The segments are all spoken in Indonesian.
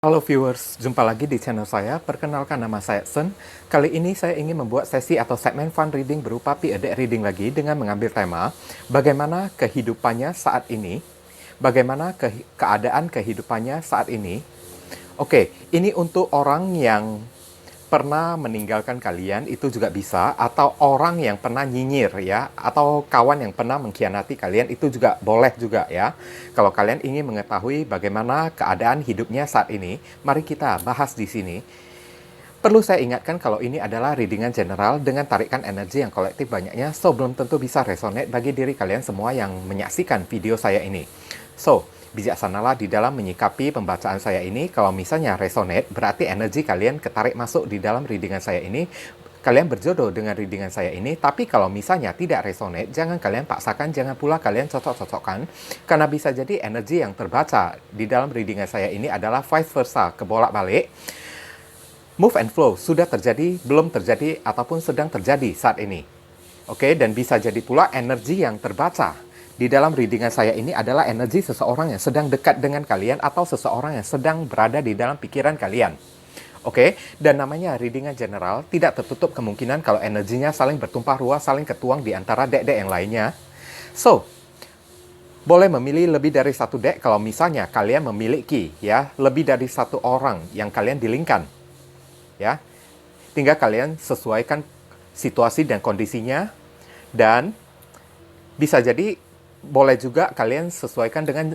Halo viewers, jumpa lagi di channel saya. Perkenalkan, nama saya Sen. Kali ini saya ingin membuat sesi atau segmen fun reading berupa P.A.D reading lagi dengan mengambil tema bagaimana kehidupannya saat ini, bagaimana keadaan kehidupannya saat ini. Oke, ini untuk orang yang pernah meninggalkan kalian, itu juga bisa, atau orang yang pernah nyinyir ya, atau kawan yang pernah mengkhianati kalian, itu juga boleh juga ya. Kalau kalian ingin mengetahui bagaimana keadaan hidupnya saat ini, mari kita bahas di sini. Perlu saya ingatkan kalau ini adalah readingan general dengan tarikan energi yang kolektif banyaknya, so belum tentu bisa resonate bagi diri kalian semua yang menyaksikan video saya ini. So, bijaksanalah di dalam menyikapi pembacaan saya ini. Kalau misalnya resonate, berarti energi kalian ketarik masuk di dalam readingan saya ini. Kalian berjodoh dengan readingan saya ini. Tapi kalau misalnya tidak resonate, jangan kalian paksakan, jangan pula kalian cocok-cocokkan. Karena bisa jadi energi yang terbaca di dalam readingan saya ini adalah vice versa, kebolak-balik. Move and flow sudah terjadi, belum terjadi, ataupun sedang terjadi saat ini. Oke, dan bisa jadi pula energi yang terbaca di dalam readingan saya ini adalah energi seseorang yang sedang dekat dengan kalian atau seseorang yang sedang berada di dalam pikiran kalian. Oke, dan namanya readingan general, tidak tertutup kemungkinan kalau energinya saling bertumpah ruah, saling ketuang di antara deck-deck yang lainnya. So, boleh memilih lebih dari satu deck kalau misalnya kalian memiliki ya lebih dari satu orang yang kalian dilingkan. Ya, tinggal kalian sesuaikan situasi dan kondisinya, dan bisa jadi boleh juga kalian sesuaikan dengan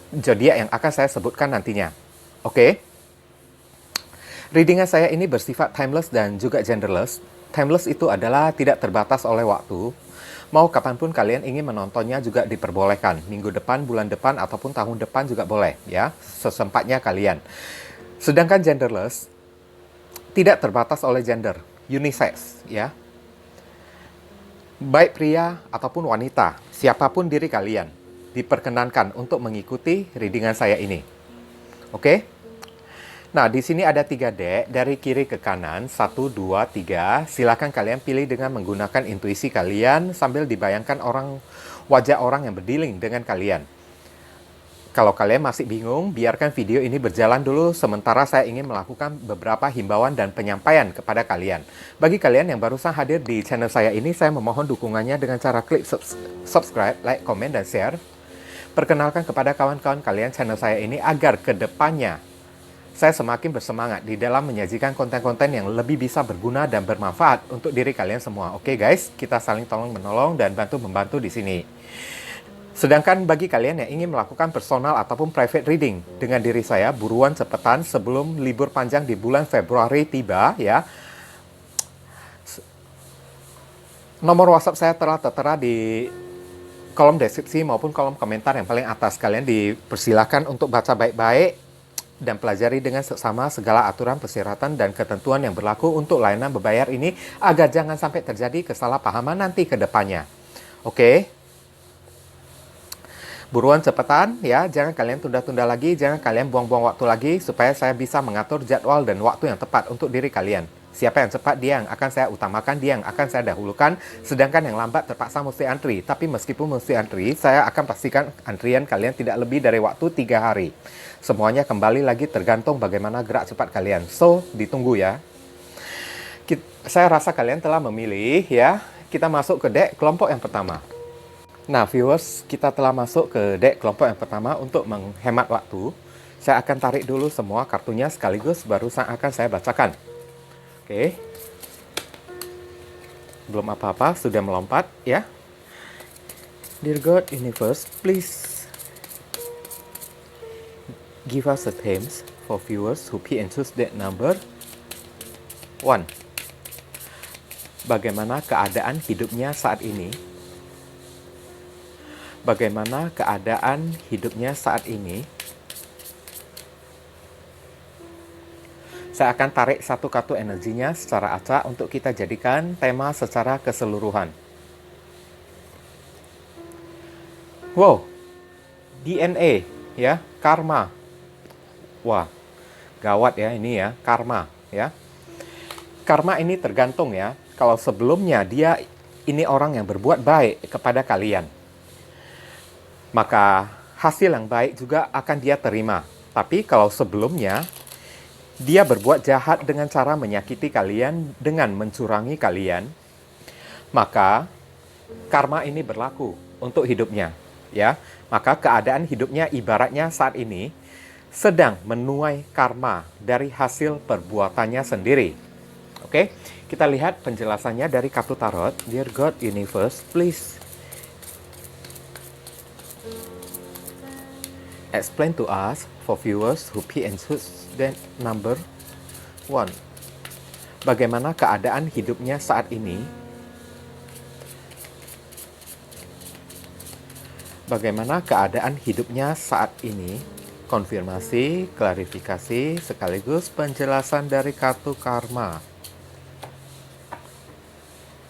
zodiak yang akan saya sebutkan nantinya. Oke. Readingan saya ini bersifat timeless dan juga genderless. Timeless itu adalah tidak terbatas oleh waktu. Mau kapanpun kalian ingin menontonnya juga diperbolehkan. Minggu depan, bulan depan, ataupun tahun depan juga boleh ya. Sesempatnya kalian. Sedangkan genderless tidak terbatas oleh gender, unisex ya. Baik pria ataupun wanita, siapapun diri kalian, diperkenankan untuk mengikuti readingan saya ini. Oke? Nah, di sini ada 3 deck, dari kiri ke kanan, 1, 2, 3. Silakan kalian pilih dengan menggunakan intuisi kalian sambil dibayangkan wajah orang yang berdealing dengan kalian. Kalau kalian masih bingung, biarkan video ini berjalan dulu sementara saya ingin melakukan beberapa himbauan dan penyampaian kepada kalian. Bagi kalian yang barusan hadir di channel saya ini, saya memohon dukungannya dengan cara klik subscribe, like, komen, dan share. Perkenalkan kepada kawan-kawan kalian channel saya ini agar ke depannya saya semakin bersemangat di dalam menyajikan konten-konten yang lebih bisa berguna dan bermanfaat untuk diri kalian semua. Oke guys, kita saling tolong-menolong dan bantu-membantu di sini. Sedangkan bagi kalian yang ingin melakukan personal ataupun private reading dengan diri saya, buruan cepetan sebelum libur panjang di bulan Februari tiba ya. Nomor WhatsApp saya telah tertera di kolom deskripsi maupun kolom komentar yang paling atas. Kalian dipersilakan untuk baca baik-baik dan pelajari dengan seksama segala aturan persyaratan dan ketentuan yang berlaku untuk layanan berbayar ini agar jangan sampai terjadi kesalahpahaman nanti ke depannya. Oke? Buruan cepetan ya, jangan kalian tunda-tunda lagi, jangan kalian buang-buang waktu lagi supaya saya bisa mengatur jadwal dan waktu yang tepat untuk diri kalian. Siapa yang cepat, dia yang akan saya utamakan, dia yang akan saya dahulukan, sedangkan yang lambat terpaksa mesti antri. Tapi meskipun mesti antri, saya akan pastikan antrian kalian tidak lebih dari waktu 3 hari. Semuanya kembali lagi tergantung bagaimana gerak cepat kalian. So, ditunggu ya. Saya rasa kalian telah memilih ya. Kita masuk ke deck kelompok yang pertama. Nah, viewers, kita telah masuk ke deck kelompok yang pertama. Untuk menghemat waktu, saya akan tarik dulu semua kartunya sekaligus, baru akan saya bacakan. Oke. Belum apa-apa, sudah melompat, ya. Dear God, Universe, please give us a themes for viewers who pick and choose deck number 1. Bagaimana keadaan hidupnya saat ini? Bagaimana keadaan hidupnya saat ini? Saya akan tarik satu kartu energinya secara acak untuk kita jadikan tema secara keseluruhan. Wow, DNA ya, karma. Wah, gawat ya ini ya, karma ya. Karma ini tergantung ya. Kalau sebelumnya dia ini orang yang berbuat baik kepada kalian, maka hasil yang baik juga akan dia terima. Tapi kalau sebelumnya dia berbuat jahat dengan cara menyakiti kalian, dengan mencurangi kalian, maka karma ini berlaku untuk hidupnya, ya. Maka keadaan hidupnya ibaratnya saat ini sedang menuai karma dari hasil perbuatannya sendiri. Oke, kita lihat penjelasannya dari kartu tarot. Dear God Universe, please explain to us for viewers who pay and choose that number 1. Bagaimana keadaan hidupnya saat ini? Bagaimana keadaan hidupnya saat ini? Konfirmasi, klarifikasi, sekaligus penjelasan dari kartu karma.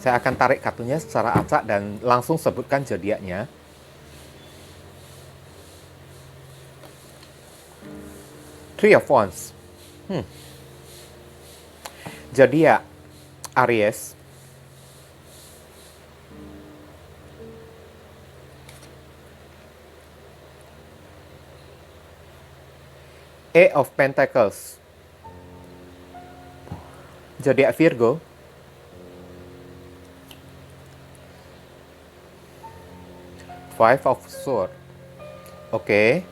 Saya akan tarik kartunya secara acak dan langsung sebutkan zodiaknya. Three of Wands. Zodiak Aries. Eight of Pentacles. Zodiak Virgo. Five of Swords. Oke.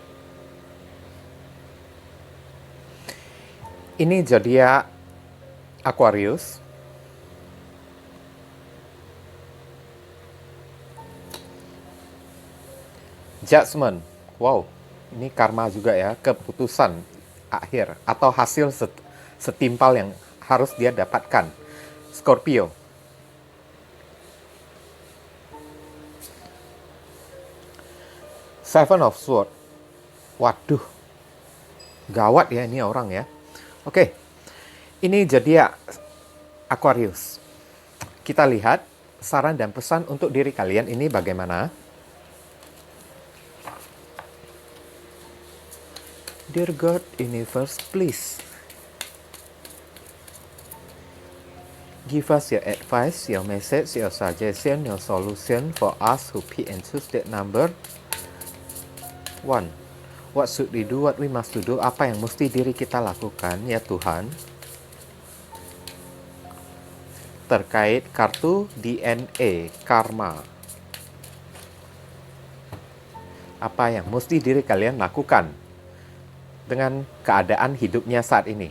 Ini zodiak Aquarius. Judgment. Wow, ini karma juga ya, keputusan akhir atau hasil setimpal yang harus dia dapatkan. Scorpio. Seven of Swords. Waduh, gawat ya ini orang ya. Oke, ini zodiak Aquarius. Kita lihat saran dan pesan untuk diri kalian ini bagaimana. Dear God Universe, please give us your advice, your message, your suggestion, your solution for us who pick and choose that number 1. What should we do? What we must do? Apa yang mesti diri kita lakukan ya Tuhan? Terkait kartu DNA karma. Apa yang mesti diri kalian lakukan dengan keadaan hidupnya saat ini?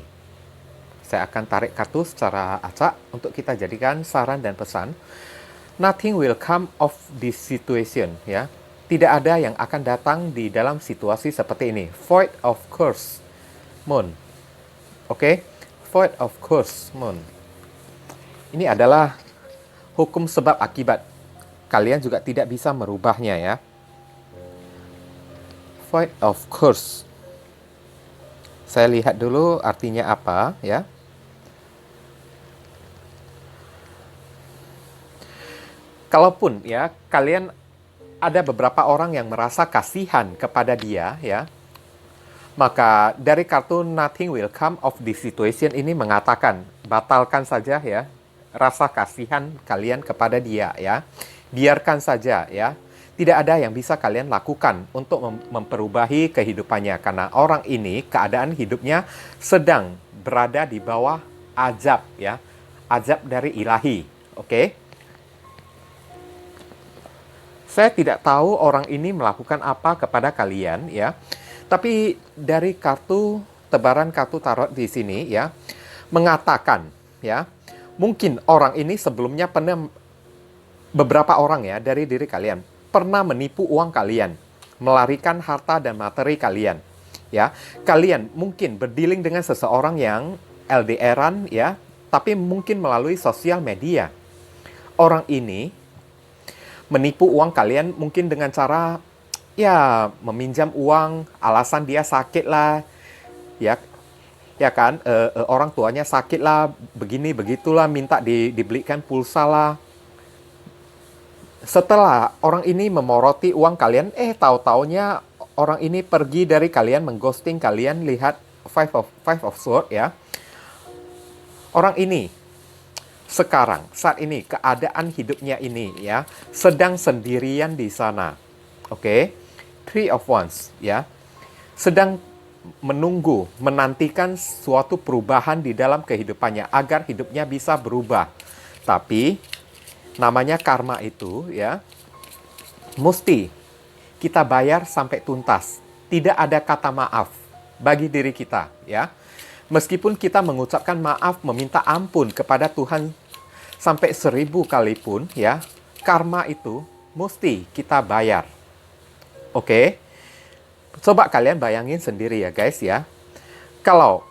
Saya akan tarik kartu secara acak untuk kita jadikan saran dan pesan. Nothing will come of this situation, ya. Tidak ada yang akan datang di dalam situasi seperti ini. Void of Curse Moon. Oke? Void of Curse Moon. Ini adalah hukum sebab akibat. Kalian juga tidak bisa merubahnya ya. Void of Curse. Saya lihat dulu artinya apa ya. Kalaupun ya kalian ada beberapa orang yang merasa kasihan kepada dia ya, maka dari kartu Nothing Will Come of This Situation ini mengatakan batalkan saja ya rasa kasihan kalian kepada dia ya, biarkan saja ya, tidak ada yang bisa kalian lakukan untuk memperubahi kehidupannya karena orang ini keadaan hidupnya sedang berada di bawah azab ya, azab dari ilahi. Oke? Saya tidak tahu orang ini melakukan apa kepada kalian ya. Tapi dari kartu tebaran kartu tarot di sini ya mengatakan ya, mungkin orang ini sebelumnya pernah beberapa orang ya dari diri kalian pernah menipu uang kalian, melarikan harta dan materi kalian. Ya, kalian mungkin berdealing dengan seseorang yang LDR-an ya, tapi mungkin melalui sosial media. Orang ini menipu uang kalian mungkin dengan cara ya meminjam uang, alasan dia sakit lah, ya kan, orang tuanya sakit lah, begini begitulah, minta dibelikan pulsa lah. Setelah orang ini memoroti uang kalian, tahu-taunya orang ini pergi dari kalian, mengghosting kalian. Lihat Five of Swords ya. Orang ini sekarang, saat ini, keadaan hidupnya ini ya, sedang sendirian di sana. Oke? Three of Wands ya. Sedang menunggu, menantikan suatu perubahan di dalam kehidupannya agar hidupnya bisa berubah. Tapi namanya karma itu ya, mesti kita bayar sampai tuntas. Tidak ada kata maaf bagi diri kita ya. Meskipun kita mengucapkan maaf, meminta ampun kepada Tuhan sampai 1000 kali pun ya, karma itu mesti kita bayar. Oke? Coba kalian bayangin sendiri ya guys ya. Kalau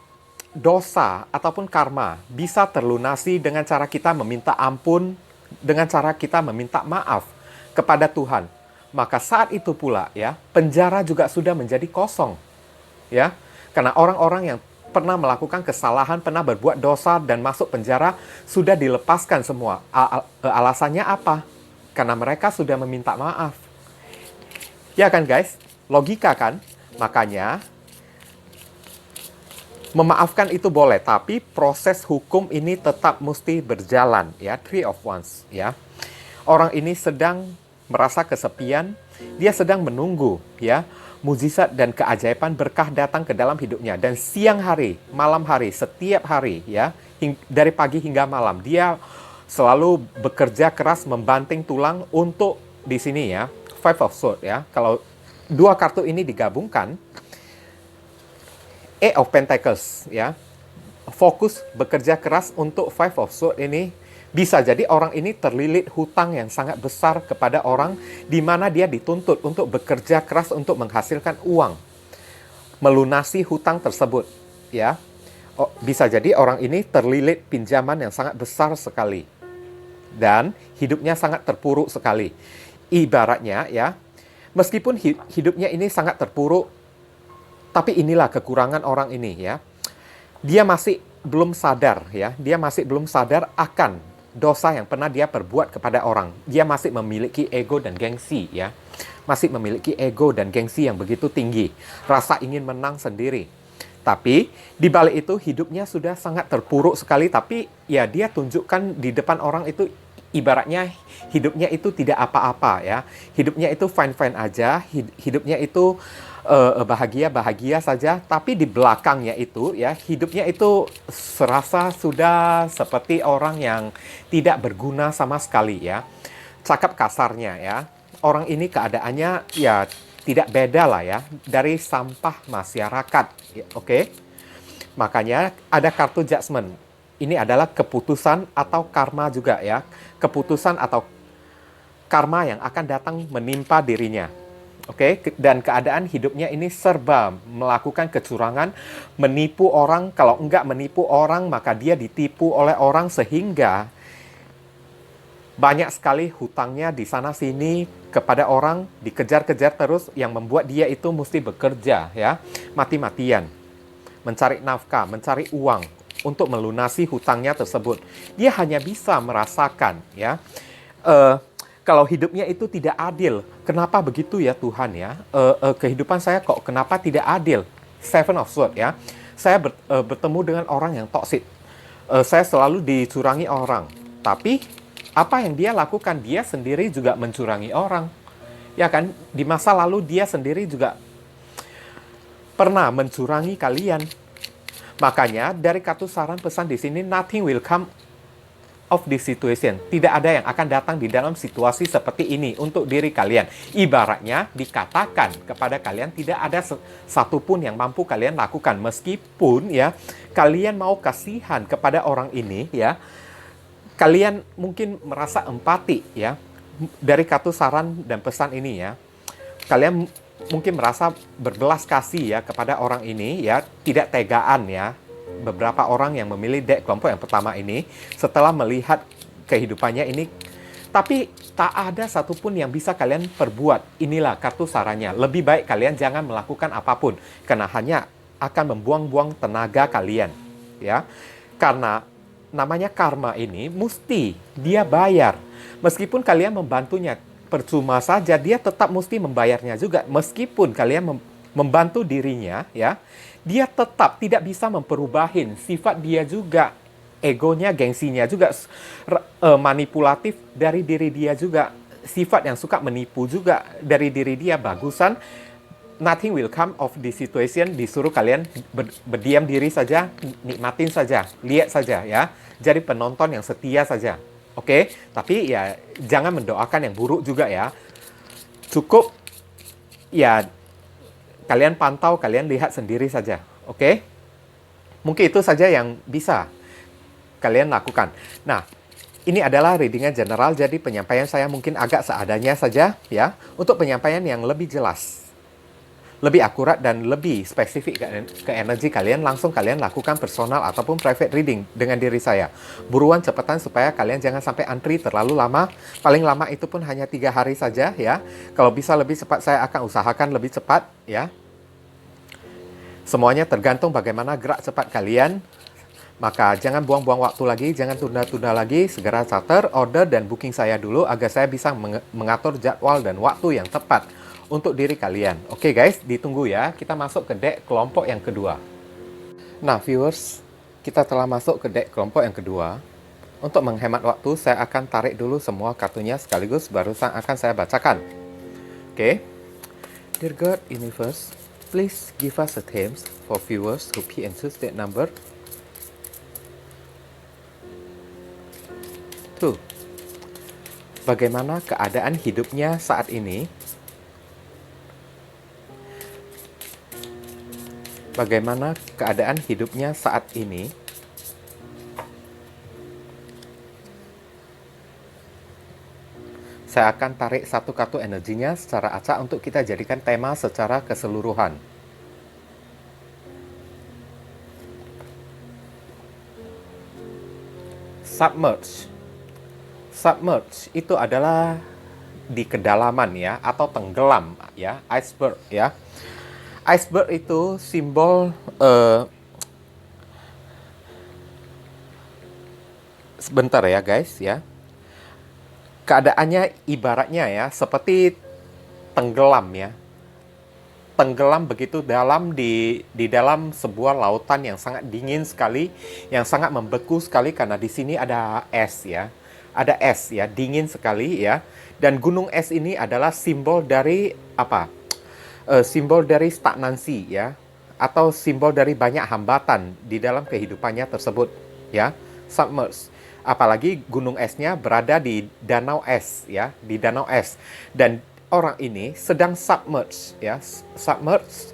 dosa ataupun karma bisa terlunasi dengan cara kita meminta ampun, dengan cara kita meminta maaf kepada Tuhan, maka saat itu pula ya, penjara juga sudah menjadi kosong. Ya. Karena orang-orang yang pernah melakukan kesalahan, pernah berbuat dosa dan masuk penjara sudah dilepaskan semua. Alasannya apa? Karena mereka sudah meminta maaf. Ya kan guys? Logika kan? Makanya memaafkan itu boleh, tapi proses hukum ini tetap mesti berjalan ya, 3 of Wands ya. Orang ini sedang merasa kesepian, dia sedang menunggu ya, mujizat dan keajaiban berkah datang ke dalam hidupnya. Dan siang hari, malam hari, setiap hari ya, dari pagi hingga malam, dia selalu bekerja keras membanting tulang untuk di sini ya, 5 of Swords ya. Kalau dua kartu ini digabungkan, 8 of Pentacles ya, fokus bekerja keras untuk 5 of Swords ini. Bisa jadi orang ini terlilit hutang yang sangat besar kepada orang di mana dia dituntut untuk bekerja keras untuk menghasilkan uang, melunasi hutang tersebut ya. Bisa jadi orang ini terlilit pinjaman yang sangat besar sekali dan hidupnya sangat terpuruk sekali. Ibaratnya ya, meskipun hidupnya ini sangat terpuruk, tapi inilah kekurangan orang ini ya. Dia masih belum sadar ya, dia masih belum sadar akan dosa yang pernah dia perbuat kepada orang. Dia masih memiliki ego dan gengsi ya. Masih memiliki ego dan gengsi yang begitu tinggi. Rasa ingin menang sendiri. Tapi di balik itu hidupnya sudah sangat terpuruk sekali, tapi ya dia tunjukkan di depan orang itu ibaratnya hidupnya itu tidak apa-apa ya. Hidupnya itu fine-fine aja, hidupnya itu bahagia-bahagia saja, tapi di belakangnya itu ya, hidupnya itu serasa sudah seperti orang yang tidak berguna sama sekali ya. Cakap kasarnya ya, orang ini keadaannya ya tidak beda lah ya dari sampah masyarakat ya, oke? Makanya ada kartu Judgment. Ini adalah keputusan atau karma juga ya. Keputusan atau karma yang akan datang menimpa dirinya. Oke, dan keadaan hidupnya ini serba melakukan kecurangan, menipu orang. Kalau enggak menipu orang, maka dia ditipu oleh orang sehingga banyak sekali hutangnya di sana-sini kepada orang, dikejar-kejar terus yang membuat dia itu mesti bekerja ya, mati-matian, mencari nafkah, mencari uang untuk melunasi hutangnya tersebut. Dia hanya bisa merasakan ya, kalau hidupnya itu tidak adil. Kenapa begitu ya Tuhan ya? Kehidupan saya kok kenapa tidak adil? 7 of Swords ya. Saya bertemu dengan orang yang toksik. Saya selalu dicurangi orang. Tapi apa yang dia lakukan? Dia sendiri juga mencurangi orang. Ya kan? Di masa lalu dia sendiri juga pernah mencurangi kalian. Makanya dari kartu saran pesan di sini, nothing will come of this situation. Tidak ada yang akan datang di dalam situasi seperti ini untuk diri kalian. Ibaratnya dikatakan kepada kalian tidak ada satupun yang mampu kalian lakukan. Meskipun ya kalian mau kasihan kepada orang ini ya, kalian mungkin merasa empati ya. Dari kartu saran dan pesan ini ya, kalian mungkin merasa berbelas kasih ya kepada orang ini ya, tidak tegaan ya. Beberapa orang yang memilih deck kelompok yang pertama ini setelah melihat kehidupannya ini, tapi tak ada satupun yang bisa kalian perbuat. Inilah kartu sarannya. Lebih baik kalian jangan melakukan apapun karena hanya akan membuang-buang tenaga kalian ya. Karena namanya karma ini mesti dia bayar. Meskipun kalian membantunya percuma saja, dia tetap mesti membayarnya juga. Meskipun kalian membantu dirinya ya, dia tetap tidak bisa memperubahin sifat dia juga, egonya, gengsinya juga, manipulatif dari diri dia juga, sifat yang suka menipu juga dari diri dia. Bagusan nothing will come of this situation, disuruh kalian berdiam diri saja, nikmatin saja, lihat saja ya. Jadi penonton yang setia saja. Oke, tapi ya jangan mendoakan yang buruk juga ya. Cukup ya kalian pantau, kalian lihat sendiri saja. Oke? Mungkin itu saja yang bisa kalian lakukan. Nah, ini adalah readingan general, jadi penyampaian saya mungkin agak seadanya saja ya. Untuk penyampaian yang lebih jelas, lebih akurat dan lebih spesifik ke energi kalian, langsung kalian lakukan personal ataupun private reading dengan diri saya. Buruan cepetan supaya kalian jangan sampai antri terlalu lama. Paling lama itu pun hanya 3 hari saja ya. Kalau bisa lebih cepat, saya akan usahakan lebih cepat ya. Semuanya tergantung bagaimana gerak cepat kalian. Maka jangan buang-buang waktu lagi, jangan tunda-tunda lagi, segera charter, order, dan booking saya dulu agar saya bisa mengatur jadwal dan waktu yang tepat untuk diri kalian. Oke guys, ditunggu ya. Kita masuk ke deck kelompok yang kedua. Nah viewers, kita telah masuk ke deck kelompok yang kedua. Untuk menghemat waktu, saya akan tarik dulu semua kartunya sekaligus barusan akan saya bacakan. Oke. Dear God Universe, please give us a themes for viewers who P and choose that number 2. Bagaimana keadaan hidupnya saat ini? Bagaimana keadaan hidupnya saat ini? Saya akan tarik satu kartu energinya secara acak untuk kita jadikan tema secara keseluruhan. Submerge. Submerge itu adalah di kedalaman ya, atau tenggelam ya, iceberg ya. Iceberg itu simbol sebentar ya guys ya. Keadaannya ibaratnya ya seperti tenggelam ya. Tenggelam begitu dalam di dalam sebuah lautan yang sangat dingin sekali, yang sangat membeku sekali karena di sini ada es ya. Ada es ya, dingin sekali ya. Dan gunung es ini adalah simbol dari apa? Simbol dari stagnansi ya, atau simbol dari banyak hambatan di dalam kehidupannya tersebut ya. Submerged. Apalagi gunung esnya berada di danau es ya, di danau es, dan orang ini sedang submerged ya, submerged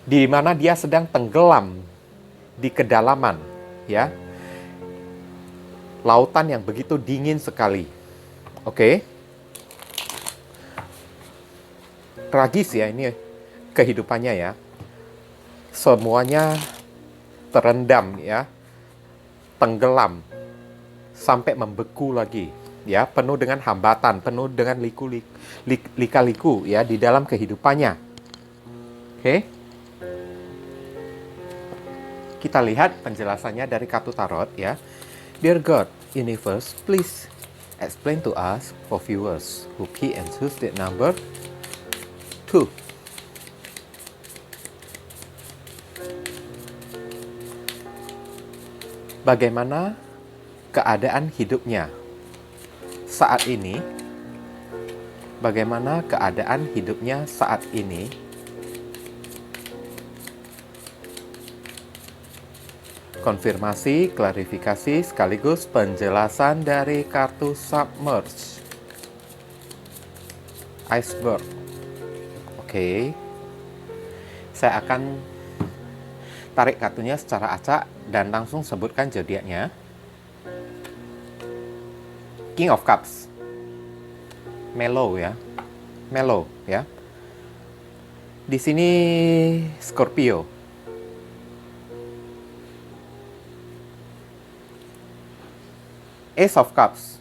di mana dia sedang tenggelam di kedalaman ya, lautan yang begitu dingin sekali. Oke. Tragis ya ini kehidupannya ya, semuanya terendam ya, tenggelam sampai membeku lagi ya, penuh dengan hambatan, penuh dengan lika-liku ya di dalam kehidupannya. Oke. Kita lihat penjelasannya dari kartu tarot ya. Dear God Universe, please explain to us for viewers who P and choose that number 2. Bagaimana keadaan hidupnya saat ini? Bagaimana keadaan hidupnya saat ini? Konfirmasi, klarifikasi, sekaligus penjelasan dari kartu Submerge. Iceberg. Oke. Saya akan tarik kartunya secara acak dan langsung sebutkan zodiaknya. King of Cups. Mellow ya. Mellow ya. Di sini Scorpio. Ace of Cups.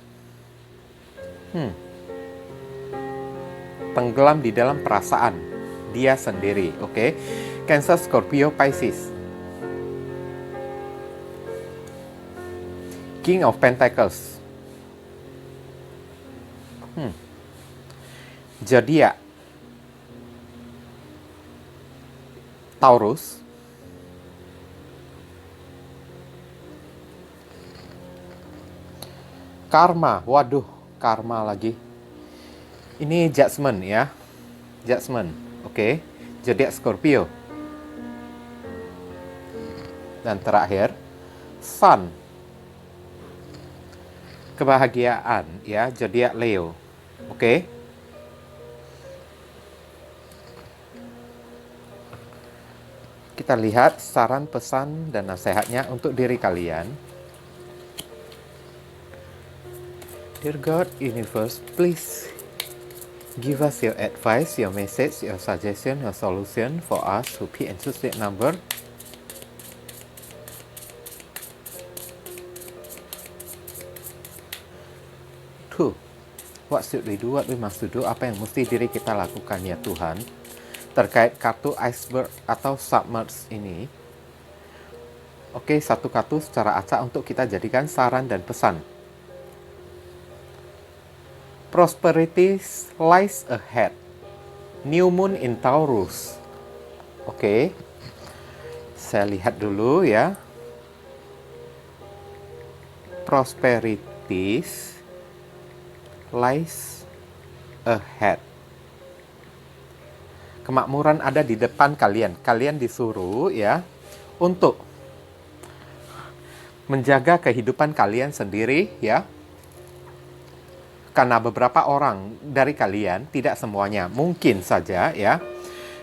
Tenggelam di dalam perasaan dia sendiri, oke? Cancer, Scorpio, Pisces. King of Pentacles. Zodiak. Taurus. Karma, waduh, karma lagi. Ini Judgment ya, Judgment, oke. zodiak Scorpio. Dan terakhir, Sun, kebahagiaan, ya, zodiak Leo. Oke. Kita lihat saran, pesan, dan nasihatnya untuk diri kalian. Dear God, Universe, please give us your advice, your message, your suggestion, your solution for us who pick and choose that number. What should we do? What we must do? Apa yang mesti diri kita lakukan ya Tuhan? Terkait kartu iceberg atau submerge ini. Oke, satu kartu secara acak untuk kita jadikan saran dan pesan. Prosperity lies ahead. New moon in Taurus. Oke. Saya lihat dulu ya. Prosperity lies ahead. Kemakmuran ada di depan kalian. Kalian disuruh ya untuk menjaga kehidupan kalian sendiri ya. Karena beberapa orang dari kalian, tidak semuanya, mungkin saja ya,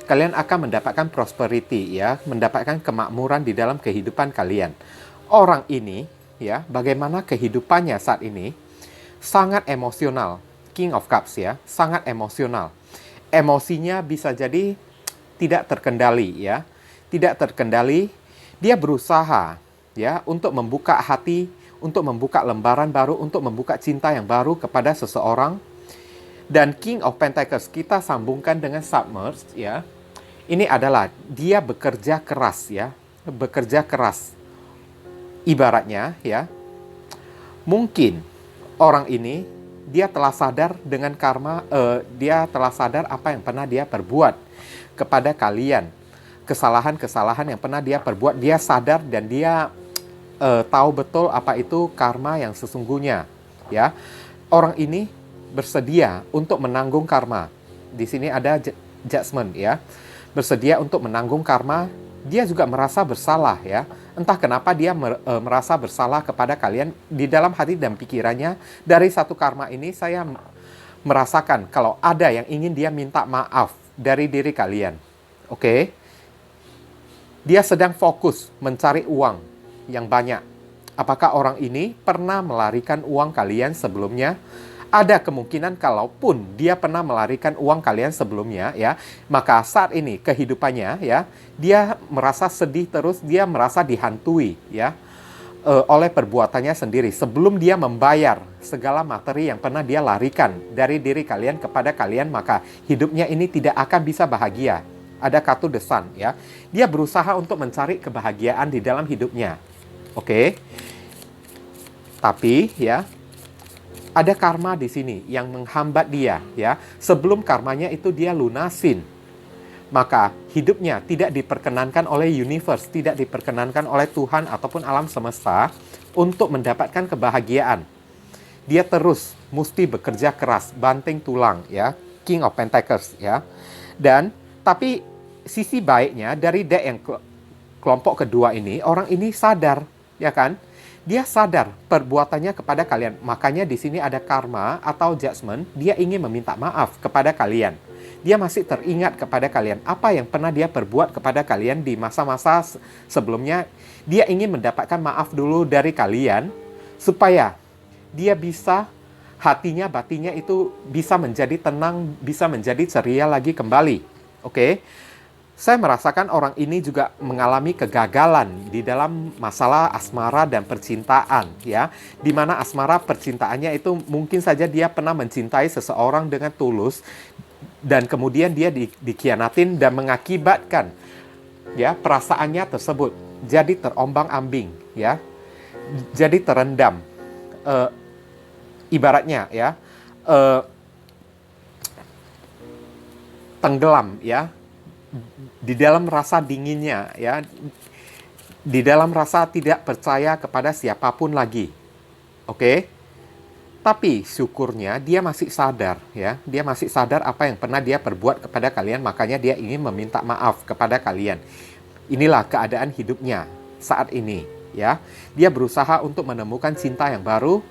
kalian akan mendapatkan prosperity ya, mendapatkan kemakmuran di dalam kehidupan kalian. Orang ini ya, bagaimana kehidupannya saat ini? Sangat emosional. King of Cups ya, sangat emosional. Emosinya bisa jadi tidak terkendali ya. Tidak terkendali, dia berusaha ya untuk membuka hati, untuk membuka lembaran baru, untuk membuka cinta yang baru kepada seseorang. Dan King of Pentacles kita sambungkan dengan submerge ya. Ini adalah dia bekerja keras ya, bekerja keras. Ibaratnya ya, mungkin orang ini, dia telah sadar dengan karma, dia telah sadar apa yang pernah dia perbuat kepada kalian. Kesalahan-kesalahan yang pernah dia perbuat, dia sadar dan dia tahu betul apa itu karma yang sesungguhnya. Ya, orang ini bersedia untuk menanggung karma. Di sini ada judgment ya, bersedia untuk menanggung karma. Dia juga merasa bersalah ya. Entah kenapa dia merasa bersalah kepada kalian di dalam hati dan pikirannya. Dari satu karma ini saya merasakan kalau ada yang ingin dia minta maaf dari diri kalian. Oke? Dia sedang fokus mencari uang yang banyak. Apakah orang ini pernah melarikan uang kalian sebelumnya? Ada kemungkinan kalaupun dia pernah melarikan uang kalian sebelumnya ya, maka saat ini kehidupannya ya, dia merasa sedih terus, dia merasa dihantui ya oleh perbuatannya sendiri sebelum dia membayar segala materi yang pernah dia larikan dari diri kalian kepada kalian, maka hidupnya ini tidak akan bisa bahagia. Ada kartu The Sun ya. Dia berusaha untuk mencari kebahagiaan di dalam hidupnya. Oke. Tapi ya, ada karma di sini yang menghambat dia ya. Sebelum karmanya itu dia lunasin, maka hidupnya tidak diperkenankan oleh universe, tidak diperkenankan oleh Tuhan ataupun alam semesta untuk mendapatkan kebahagiaan. Dia terus mesti bekerja keras, banting tulang ya, King of Pentacles ya. Dan tapi sisi baiknya dari deck yang kelompok kedua ini, orang ini sadar ya kan? Dia sadar perbuatannya kepada kalian. Makanya di sini ada karma atau judgment. Dia ingin meminta maaf kepada kalian. Dia masih teringat kepada kalian. Apa yang pernah dia perbuat kepada kalian di masa-masa sebelumnya. Dia ingin mendapatkan maaf dulu dari kalian. Supaya dia bisa, hatinya, batinnya itu bisa menjadi tenang, bisa menjadi ceria lagi kembali. Oke? Saya merasakan orang ini juga mengalami kegagalan di dalam masalah asmara dan percintaan ya. Di mana asmara percintaannya itu mungkin saja dia pernah mencintai seseorang dengan tulus dan kemudian dia dikhianatin dan mengakibatkan ya perasaannya tersebut jadi terombang-ambing ya. Jadi terendam. Ibaratnya ya tenggelam ya. Di dalam rasa dinginnya ya, di dalam rasa tidak percaya kepada siapapun lagi. Oke? Tapi syukurnya dia masih sadar ya. Dia masih sadar apa yang pernah dia perbuat kepada kalian, makanya dia ingin meminta maaf kepada kalian. Inilah keadaan hidupnya saat ini ya. Dia berusaha untuk menemukan cinta yang baru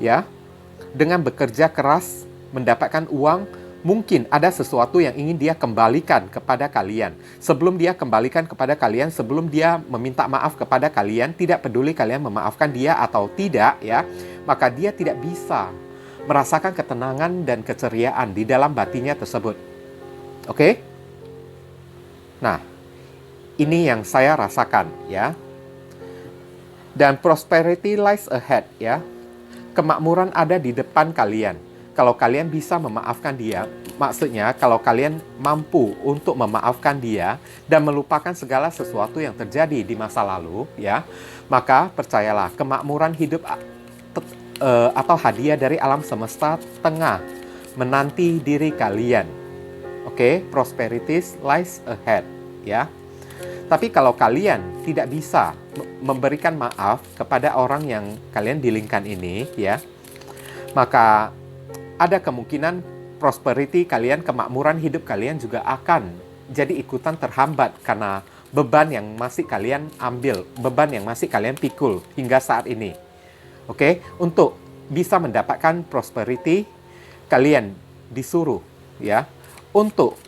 ya. Dengan bekerja keras, mendapatkan uang, mungkin ada sesuatu yang ingin dia kembalikan kepada kalian. Sebelum dia kembalikan kepada kalian, sebelum dia meminta maaf kepada kalian, tidak peduli kalian memaafkan dia atau tidak ya, maka dia tidak bisa merasakan ketenangan dan keceriaan di dalam batinnya tersebut. Oke? Nah, ini yang saya rasakan ya. Dan prosperity lies ahead ya. Kemakmuran ada di depan kalian. Kalau kalian bisa memaafkan dia, maksudnya kalau kalian mampu untuk memaafkan dia dan melupakan segala sesuatu yang terjadi di masa lalu ya, maka percayalah kemakmuran hidup atau hadiah dari alam semesta tengah menanti diri kalian. Oke, prosperity lies ahead ya. Tapi kalau kalian tidak bisa memberikan maaf kepada orang yang kalian dealingkan ini ya, maka ada kemungkinan prosperity kalian, kemakmuran hidup kalian juga akan jadi ikutan terhambat karena beban yang masih kalian ambil, beban yang masih kalian pikul hingga saat ini. Oke, untuk bisa mendapatkan prosperity, kalian disuruh ya untuk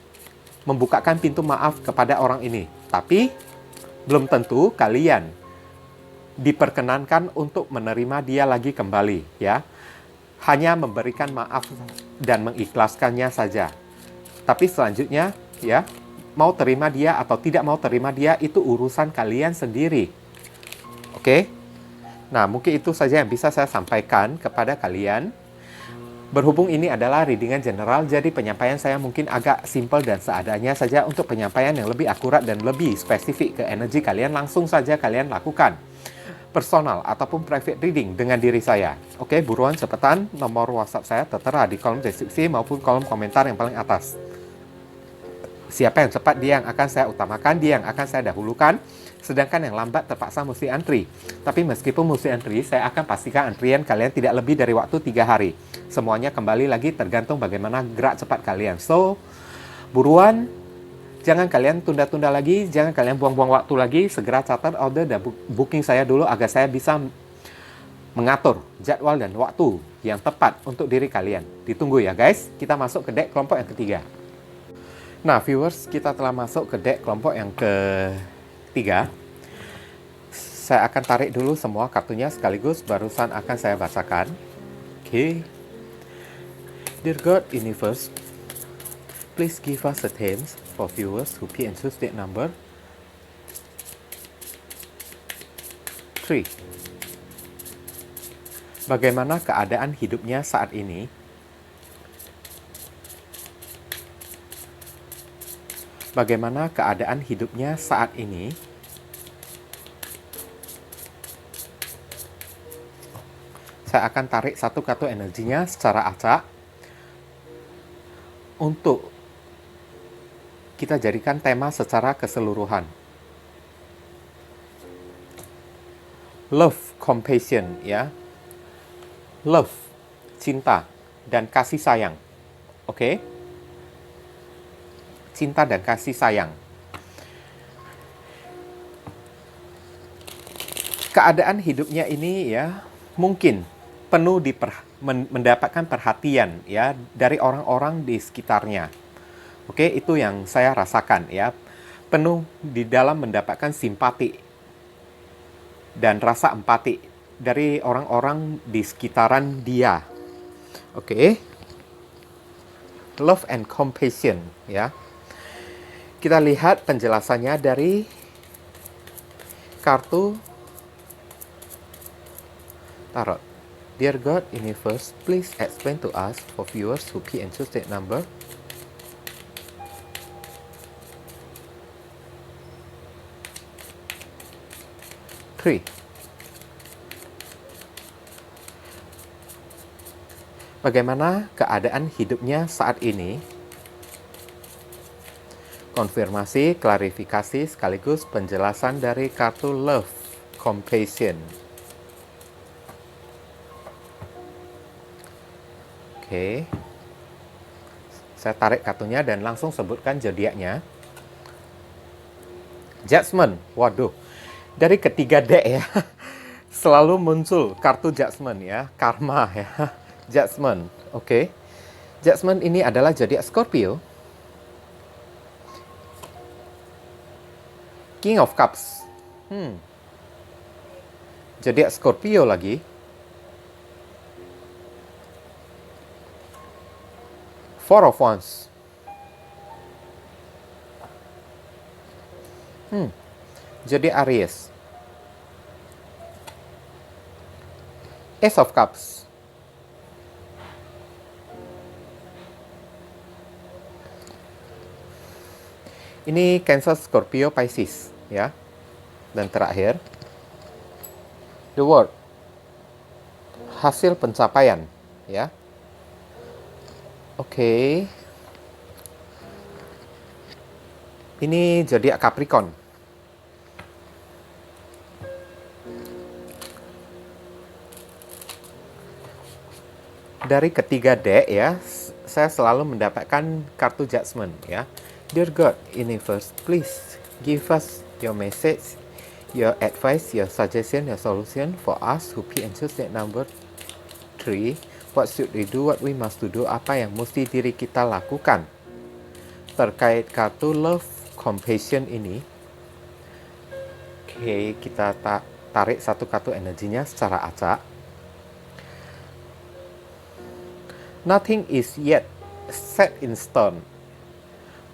membukakan pintu maaf kepada orang ini. Tapi belum tentu kalian diperkenankan untuk menerima dia lagi kembali ya. Hanya memberikan maaf dan mengikhlaskannya saja. Tapi selanjutnya ya, mau terima dia atau tidak mau terima dia itu urusan kalian sendiri. Oke? Nah, mungkin itu saja yang bisa saya sampaikan kepada kalian. Berhubung ini adalah readingan general, jadi penyampaian saya mungkin agak simpel dan seadanya saja. Untuk penyampaian yang lebih akurat dan lebih spesifik ke energi kalian, langsung saja kalian lakukan personal ataupun private reading dengan diri saya. Oke, buruan cepetan, nomor WhatsApp saya tertera di kolom deskripsi maupun kolom komentar yang paling atas. Siapa yang cepat, dia yang akan saya utamakan, dia yang akan saya dahulukan. Sedangkan yang lambat terpaksa mesti antri. Tapi meskipun mesti antri, saya akan pastikan antrian kalian tidak lebih dari waktu 3 hari. Semuanya kembali lagi tergantung bagaimana gerak cepat kalian. So, buruan, jangan kalian tunda-tunda lagi, jangan kalian buang-buang waktu lagi. Segera catat order dan booking saya dulu agar saya bisa mengatur jadwal dan waktu yang tepat untuk diri kalian. Ditunggu ya guys, kita masuk ke deck kelompok yang ketiga. Nah viewers, kita telah masuk ke deck kelompok yang ketiga. Saya akan tarik dulu semua kartunya sekaligus, barusan akan saya bacakan. Oke. Dear God Universe, please give us a themes for viewers who pick and choose date number 3. Bagaimana keadaan hidupnya saat ini? Bagaimana keadaan hidupnya saat ini? Saya akan tarik satu kartu energinya secara acak untuk kita jadikan tema secara keseluruhan. Love, compassion ya. Love, cinta dan kasih sayang. Oke? Cinta dan kasih sayang. Keadaan hidupnya ini ya mungkin penuh mendapatkan perhatian ya dari orang-orang di sekitarnya. Oke, itu yang saya rasakan ya. Penuh di dalam mendapatkan simpati dan rasa empati dari orang-orang di sekitaran dia. Oke. Love and compassion ya. Kita lihat penjelasannya dari kartu Tarot. Dear God Universe, please explain to us for viewers who pick and choose date number 3. Bagaimana keadaan hidupnya saat ini? Konfirmasi, klarifikasi, sekaligus penjelasan dari kartu Love, Compassion. Oke. Saya tarik kartunya dan langsung sebutkan zodiaknya. Judgment. Waduh. Dari ketiga deck ya. Selalu muncul kartu Judgment ya. Karma ya. Judgment. Oke. Judgment ini adalah zodiak Scorpio. King of Cups. Zodiak Scorpio lagi. Four of Wands. Zodiak Aries. Ace of Cups. Ini Cancer, Scorpio, Pisces ya. Dan terakhir The World. Hasil pencapaian ya. Oke. Ini zodiak Capricorn. Dari ketiga deck ya, saya selalu mendapatkan kartu Judgment ya. Dear God, Universe, please give us your message, your advice, your suggestion, your solution for us who pick and choose that number 3. What should we do? What we must to do? Apa yang mesti diri kita lakukan? Terkait kartu Love Compassion ini. Oke, kita tarik satu kartu energinya secara acak. Nothing is yet set in stone.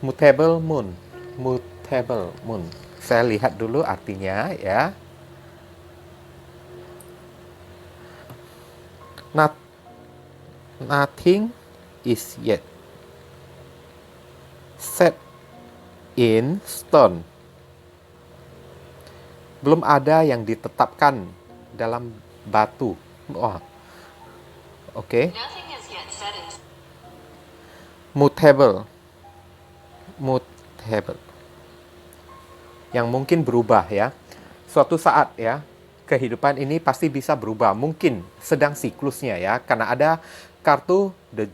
Mutable moon. Mutable moon. Saya lihat dulu artinya ya. Nothing is yet set in stone. Belum ada yang ditetapkan dalam batu. Wah. Oke. Mutable. Yang mungkin berubah ya. Suatu saat ya, kehidupan ini pasti bisa berubah. Mungkin sedang siklusnya ya, karena ada kartu The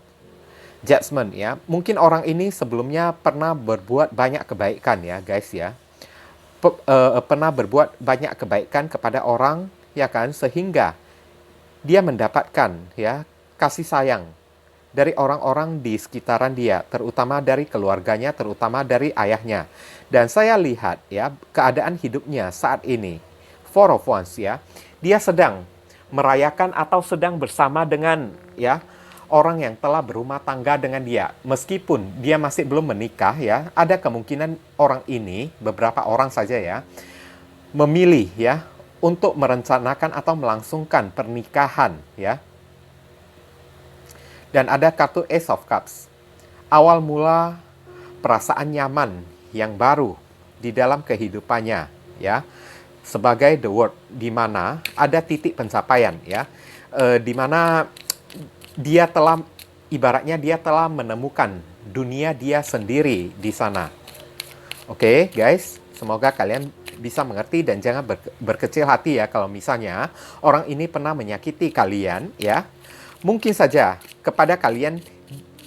Judgment ya. Mungkin orang ini sebelumnya pernah berbuat banyak kebaikan ya guys ya. Pernah berbuat banyak kebaikan kepada orang ya kan, sehingga dia mendapatkan ya kasih sayang dari orang-orang di sekitaran dia, terutama dari keluarganya, terutama dari ayahnya. Dan saya lihat ya keadaan hidupnya saat ini, Four of Wands ya, dia sedang merayakan atau sedang bersama dengan ya orang yang telah berumah tangga dengan dia. Meskipun dia masih belum menikah ya, ada kemungkinan orang ini, beberapa orang saja ya, memilih ya untuk merencanakan atau melangsungkan pernikahan ya. Dan ada kartu Ace of Cups. Awal mula perasaan nyaman yang baru di dalam kehidupannya ya. Sebagai the world, di mana ada titik pencapaian ya. Di mana dia telah, ibaratnya dia telah menemukan dunia dia sendiri di sana. Oke, guys, semoga kalian bisa mengerti dan jangan berkecil hati ya kalau misalnya orang ini pernah menyakiti kalian ya. Mungkin saja kepada kalian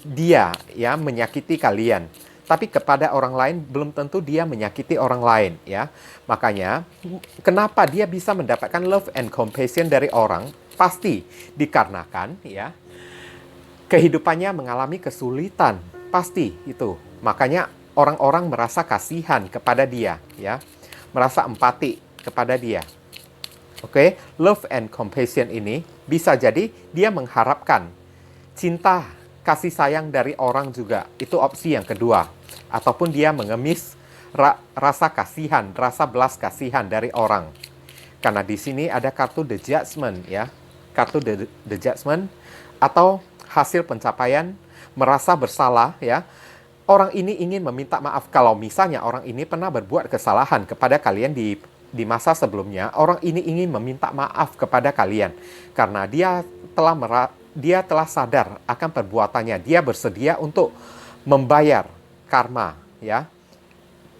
dia ya menyakiti kalian, tapi kepada orang lain belum tentu dia menyakiti orang lain ya. Makanya kenapa dia bisa mendapatkan love and compassion dari orang, pasti dikarenakan ya kehidupannya mengalami kesulitan, pasti itu. Makanya orang-orang merasa kasihan kepada dia ya, merasa empati kepada dia. Oke, love and compassion ini bisa jadi dia mengharapkan cinta, kasih sayang dari orang juga. Itu opsi yang kedua. Ataupun dia mengemis rasa kasihan, rasa belas kasihan dari orang. Karena di sini ada kartu The Judgment ya. Kartu The Judgment atau hasil pencapaian, merasa bersalah ya. Orang ini ingin meminta maaf. Kalau misalnya orang ini pernah berbuat kesalahan kepada kalian di masa sebelumnya, orang ini ingin meminta maaf kepada kalian karena dia telah sadar akan perbuatannya. Dia bersedia untuk membayar karma ya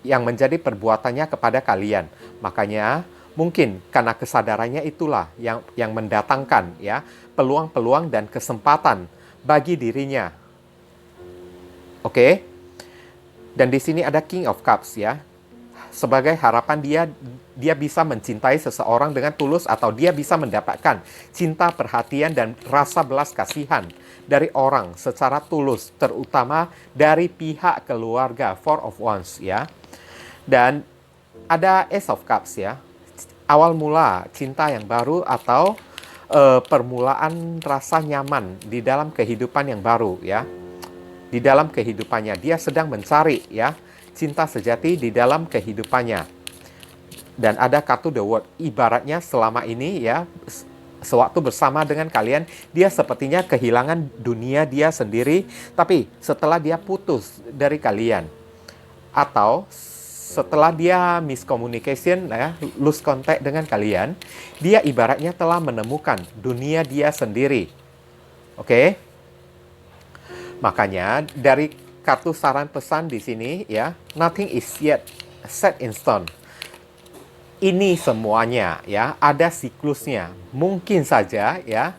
yang menjadi perbuatannya kepada kalian. Makanya mungkin karena kesadarannya itulah yang mendatangkan ya peluang-peluang dan kesempatan bagi dirinya. Oke. Dan di sini ada King of Cups ya. Sebagai harapan dia bisa mencintai seseorang dengan tulus, atau dia bisa mendapatkan cinta, perhatian, dan rasa belas kasihan dari orang secara tulus, terutama dari pihak keluarga. Four of Wands ya. Dan ada Ace of Cups ya. Awal mula cinta yang baru, atau permulaan rasa nyaman di dalam kehidupan yang baru ya. Di dalam kehidupannya dia sedang mencari ya cinta sejati di dalam kehidupannya. Dan ada kartu The World, ibaratnya selama ini ya, sewaktu bersama dengan kalian, dia sepertinya kehilangan dunia dia sendiri. Tapi setelah dia putus dari kalian, atau setelah dia miscommunication ya, lose contact dengan kalian, dia ibaratnya telah menemukan dunia dia sendiri. Oke? Makanya dari kartu saran pesan di sini ya, nothing is yet set in stone. Ini semuanya ya, ada siklusnya. Mungkin saja ya,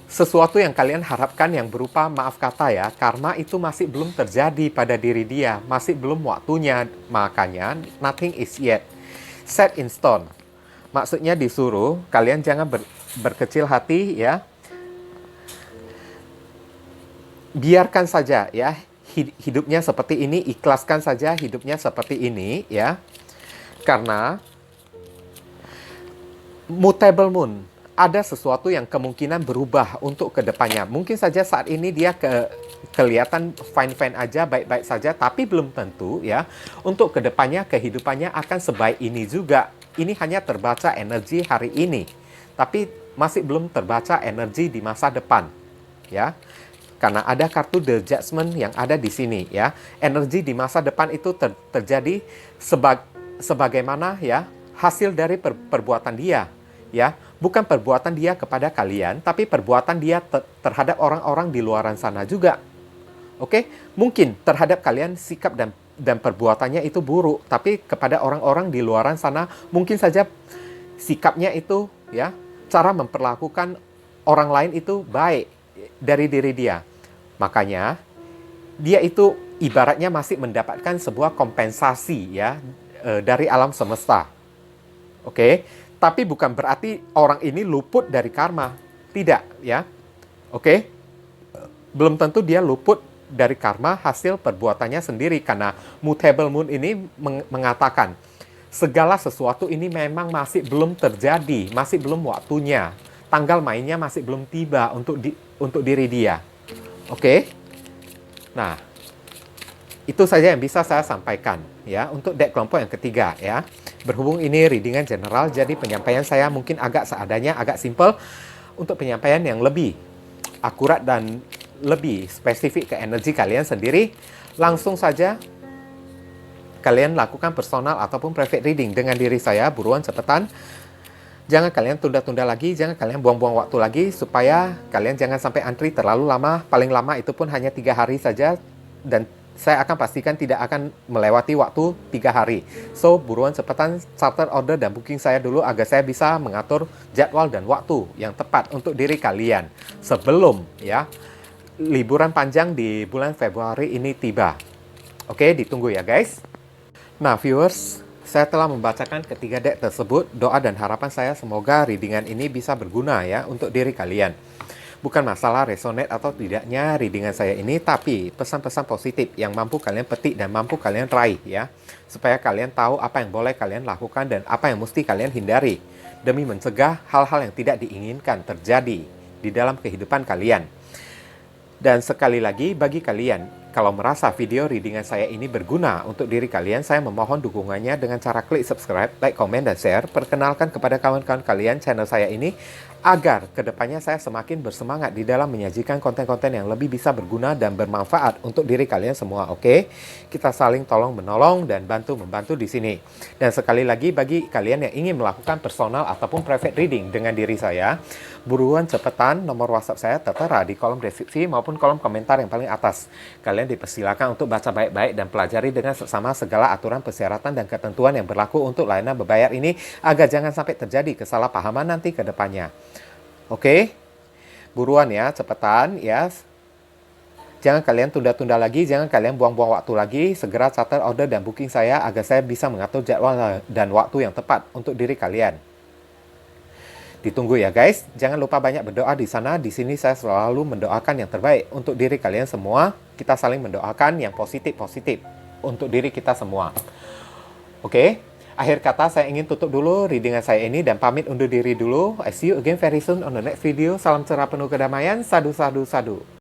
sesuatu yang kalian harapkan yang berupa maaf kata ya, karma itu masih belum terjadi pada diri dia, masih belum waktunya. Makanya nothing is yet set in stone. Maksudnya disuruh kalian jangan berkecil hati ya. Biarkan saja ya hidupnya seperti ini, ikhlaskan saja hidupnya seperti ini ya. Karena mutable moon, ada sesuatu yang kemungkinan berubah untuk kedepannya. Mungkin saja saat ini dia kelihatan fine-fine aja, baik-baik saja, tapi belum tentu ya untuk kedepannya kehidupannya akan sebaik ini juga. Ini hanya terbaca energi hari ini, tapi masih belum terbaca energi di masa depan ya. Karena ada kartu The Judgment yang ada di sini ya. Energi di masa depan itu terjadi sebagaimana ya hasil dari perbuatan dia ya. Bukan perbuatan dia kepada kalian, tapi perbuatan dia terhadap orang-orang di luaran sana juga. Oke? Mungkin terhadap kalian sikap dan perbuatannya itu buruk, tapi kepada orang-orang di luaran sana mungkin saja sikapnya itu ya, cara memperlakukan orang lain itu baik dari diri dia. Makanya dia itu ibaratnya masih mendapatkan sebuah kompensasi ya dari alam semesta. Oke, tapi bukan berarti orang ini luput dari karma. Tidak ya. Oke. Belum tentu dia luput dari karma hasil perbuatannya sendiri, karena mutable moon ini mengatakan segala sesuatu ini memang masih belum terjadi, masih belum waktunya. Tanggal mainnya masih belum tiba untuk diri dia. Oke. Nah, itu saja yang bisa saya sampaikan ya untuk deck kelompok yang ketiga ya. Berhubung ini readingan general, jadi penyampaian saya mungkin agak seadanya, agak simple. Untuk penyampaian yang lebih akurat dan lebih spesifik ke energi kalian sendiri, langsung saja kalian lakukan personal ataupun private reading dengan diri saya, buruan cepetan. Jangan kalian tunda-tunda lagi, jangan kalian buang-buang waktu lagi, supaya kalian jangan sampai antri terlalu lama. Paling lama itu pun hanya 3 hari saja, dan saya akan pastikan tidak akan melewati waktu 3 hari. So, buruan cepetan charter order dan booking saya dulu agar saya bisa mengatur jadwal dan waktu yang tepat untuk diri kalian sebelum ya liburan panjang di bulan Februari ini tiba. Oke, ditunggu ya guys. Nah viewers, saya telah membacakan ketiga deck tersebut. Doa dan harapan saya semoga readingan ini bisa berguna ya untuk diri kalian. Bukan masalah resonate atau tidaknya readingan saya ini, tapi pesan-pesan positif yang mampu kalian petik dan mampu kalian raih ya. Supaya kalian tahu apa yang boleh kalian lakukan dan apa yang mesti kalian hindari, demi mencegah hal-hal yang tidak diinginkan terjadi di dalam kehidupan kalian. Dan sekali lagi, bagi kalian, kalau merasa video readingan saya ini berguna untuk diri kalian, saya memohon dukungannya dengan cara klik subscribe, like, komen, dan share. Perkenalkan kepada kawan-kawan kalian channel saya ini, agar kedepannya saya semakin bersemangat di dalam menyajikan konten-konten yang lebih bisa berguna dan bermanfaat untuk diri kalian semua. Oke? Kita saling tolong-menolong dan bantu-membantu di sini. Dan sekali lagi, bagi kalian yang ingin melakukan personal ataupun private reading dengan diri saya, buruan cepetan, nomor WhatsApp saya tertera di kolom deskripsi maupun kolom komentar yang paling atas. Kalian dipersilakan untuk baca baik-baik dan pelajari dengan seksama segala aturan persyaratan dan ketentuan yang berlaku untuk layanan berbayar ini, agar jangan sampai terjadi kesalahpahaman nanti ke depannya. Oke? Buruan ya, cepetan ya. Jangan kalian tunda-tunda lagi, jangan kalian buang-buang waktu lagi. Segera catat order dan booking saya agar saya bisa mengatur jadwal dan waktu yang tepat untuk diri kalian. Ditunggu ya guys. Jangan lupa banyak berdoa di sana. Di sini saya selalu mendoakan yang terbaik untuk diri kalian semua. Kita saling mendoakan yang positif-positif untuk diri kita semua. Oke, akhir kata saya ingin tutup dulu readingan saya ini dan pamit undur diri dulu. I see you again very soon on the next video. Salam cerah penuh kedamaian. Sadu, sadu, sadu.